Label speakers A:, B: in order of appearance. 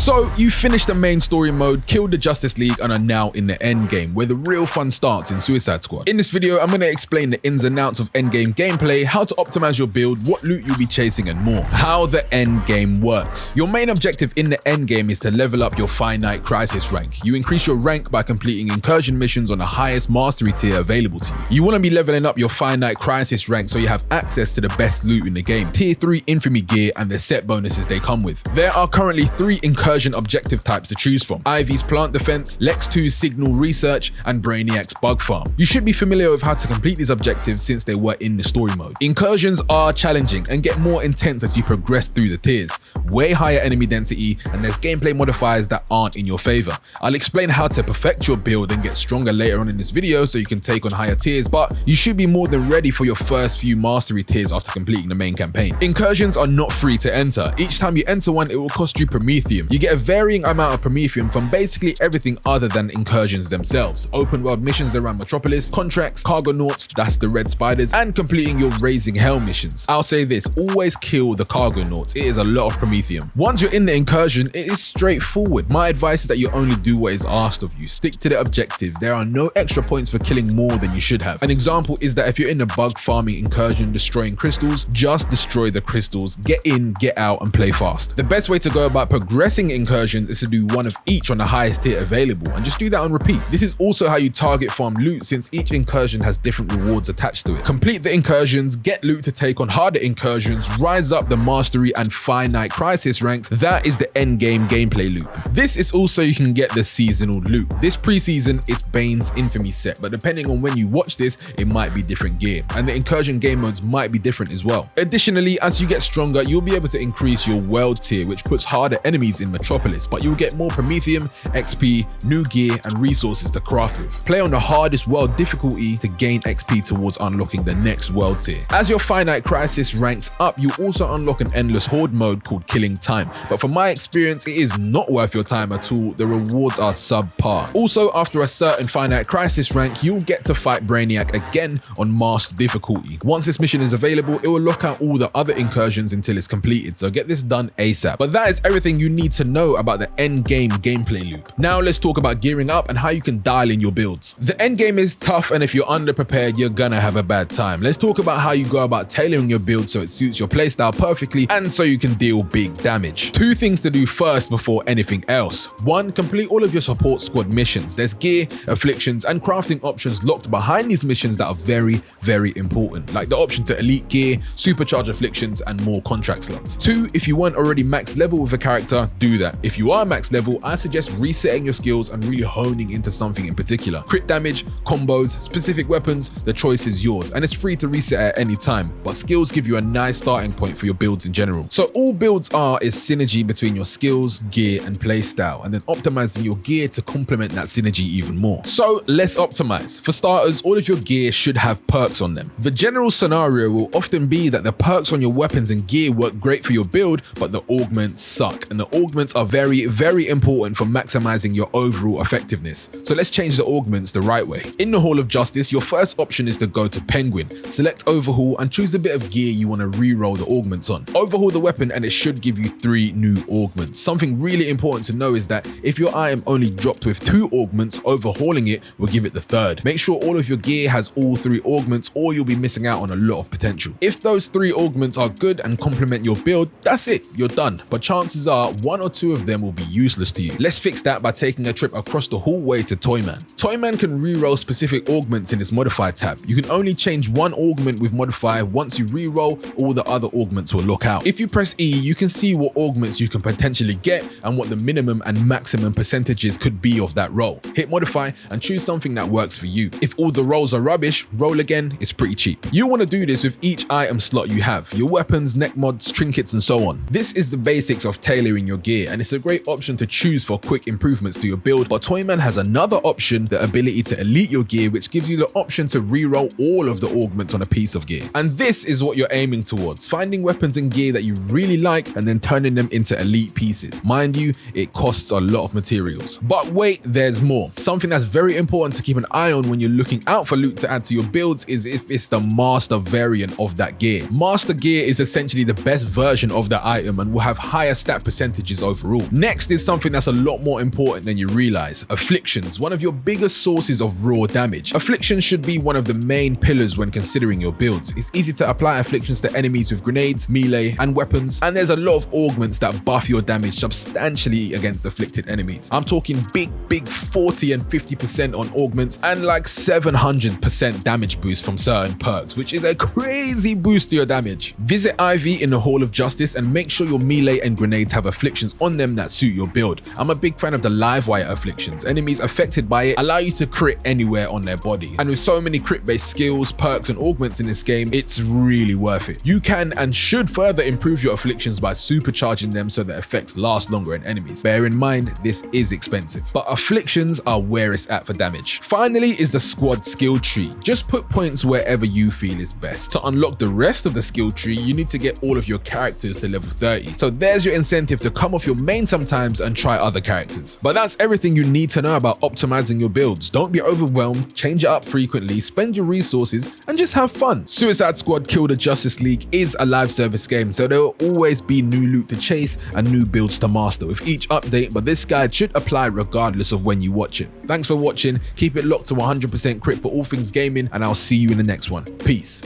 A: So you finished the main story mode, killed the Justice League, and are now in the endgame, where the real fun starts in Suicide Squad. In this video, I'm going to explain the ins and outs of endgame gameplay, how to optimize your build, what loot you'll be chasing, and more. How the endgame works. Your main objective in the endgame is to level up your Finite Crisis rank. You increase your rank by completing Incursion missions on the highest mastery tier available to you. You want to be leveling up your Finite Crisis rank so you have access to the best loot in the game, tier 3 Infamy gear and the set bonuses they come with. There are currently 3 Incursion objective types to choose from: Ivy's Plant Defense, Lex 2's Signal Research, and Brainiac's Bug Farm. You should be familiar with how to complete these objectives since they were in the story mode. Incursions are challenging and get more intense as you progress through the tiers. Way higher enemy density, and there's gameplay modifiers that aren't in your favor. I'll explain how to perfect your build and get stronger later on in this video so you can take on higher tiers, but you should be more than ready for your first few mastery tiers after completing the main campaign. Incursions are not free to enter. Each time you enter one, it will cost you Promethium. You get a varying amount of Promethium from basically everything other than Incursions themselves: open world missions around Metropolis, contracts, Cargonauts, that's the red spiders, and completing your Raising Hell missions. I'll say this, always kill the Cargonauts, it is a lot of Promethium. Once you're in the Incursion, it is straightforward. My advice is that you only do what is asked of you. Stick to the objective. There are no extra points for killing more than you should have. An example is that if you're in a bug farming Incursion destroying crystals, just destroy the crystals, get in, get out, and play fast. The best way to go about progressing Incursions is to do one of each on the highest tier available, and just do that on repeat. This is also how you target farm loot, since each Incursion has different rewards attached to it. Complete the Incursions, get loot to take on harder Incursions, rise up the Mastery and Finite Crisis ranks. That is the endgame gameplay loop. This is also you can get the seasonal loot. This pre-season is Bane's Infamy set, but depending on when you watch this, it might be different gear, and the Incursion game modes might be different as well. Additionally, as you get stronger, you'll be able to increase your world tier, which puts harder enemies in Metropolis, but you'll get more Promethium, XP, new gear, and resources to craft with. Play on the hardest world difficulty to gain XP towards unlocking the next world tier. As your Finite Crisis ranks up, you also unlock an endless horde mode called Killing Time, but from my experience, it is not worth your time at all. The rewards are subpar. Also, after a certain Finite Crisis rank, you'll get to fight Brainiac again on Master difficulty. Once this mission is available, it will lock out all the other Incursions until it's completed, so get this done ASAP. But that is everything you need to know about the endgame gameplay loop. Now let's talk about gearing up and how you can dial in your builds. The endgame is tough, and if you're underprepared, you're gonna have a bad time. Let's talk about how you go about tailoring your build so it suits your playstyle perfectly and so you can deal big damage. 2 things to do first before anything else. 1, complete all of your support squad missions. There's gear, afflictions, and crafting options locked behind these missions that are very important, like the option to elite gear, supercharge afflictions, and more contract slots. 2, if you weren't already max level with a character, do that. If you are max level, I suggest resetting your skills and really honing into something in particular. Crit damage, combos, specific weapons, the choice is yours, and it's free to reset at any time, but skills give you a nice starting point for your builds in general. So all builds are is synergy between your skills, gear, and playstyle, and then optimizing your gear to complement that synergy even more. So let's optimize. For starters, all of your gear should have perks on them. The general scenario will often be that the perks on your weapons and gear work great for your build, but the augments suck, and the augments are very important for maximizing your overall effectiveness. So let's change the augments the right way. In the Hall of Justice, your first option is to go to Penguin, select Overhaul, and choose a bit of gear you want to re-roll the augments on. Overhaul the weapon and it should give you 3 new augments. Something really important to know is that if your item only dropped with 2 augments, overhauling it will give it the 3rd. Make sure all of your gear has all 3 augments or you'll be missing out on a lot of potential. If those 3 augments are good and complement your build, that's it, you're done. But chances are 1 or 2 of them will be useless to you. Let's fix that by taking a trip across the hallway to Toyman. Toyman can re-roll specific augments in its modify tab. You can only change 1 augment with modify. Once you re-roll, all the other augments will lock out. If you press E, you can see what augments you can potentially get and what the minimum and maximum percentages could be of that roll. Hit modify and choose something that works for you. If all the rolls are rubbish, roll again. It's pretty cheap. You want to do this with each item slot you have, your weapons, neck mods, trinkets, and so on. This is the basics of tailoring your gear, and it's a great option to choose for quick improvements to your build, but Toyman has another option, the ability to elite your gear, which gives you the option to re-roll all of the augments on a piece of gear. And this is what you're aiming towards, finding weapons and gear that you really like and then turning them into elite pieces. Mind you, it costs a lot of materials. But wait, there's more. Something that's very important to keep an eye on when you're looking out for loot to add to your builds is if it's the master variant of that gear. Master gear is essentially the best version of that item and will have higher stat percentages overall. Next is something that's a lot more important than you realize: afflictions, one of your biggest sources of raw damage. Afflictions should be one of the main pillars when considering your builds. It's easy to apply afflictions to enemies with grenades, melee, and weapons, and there's a lot of augments that buff your damage substantially against afflicted enemies. I'm talking big 40 and 50% on augments and like 700% damage boost from certain perks, which is a crazy boost to your damage. Visit Ivy in the Hall of Justice and make sure your melee and grenades have afflictions on them that suit your build. I'm a big fan of the live wire afflictions. Enemies affected by it allow you to crit anywhere on their body, and with so many crit based skills, perks, and augments in this game, it's really worth it. You can and should further improve your afflictions by supercharging them so that effects last longer on enemies. Bear in mind, this is expensive, but afflictions are where it's at for damage. Finally is the squad skill tree. Just put points wherever you feel is best. To unlock the rest of the skill tree, you need to get all of your characters to level 30. So there's your incentive to come off your main sometimes and try other characters. But that's everything you need to know about optimizing your builds. Don't be overwhelmed, change it up frequently, spend your resources, and just have fun. Suicide Squad Kill the Justice League is a live service game, so there will always be new loot to chase and new builds to master with each update, but this guide should apply regardless of when you watch it. Thanks for watching, keep it locked to 100% crit for all things gaming, and I'll see you in the next one. Peace.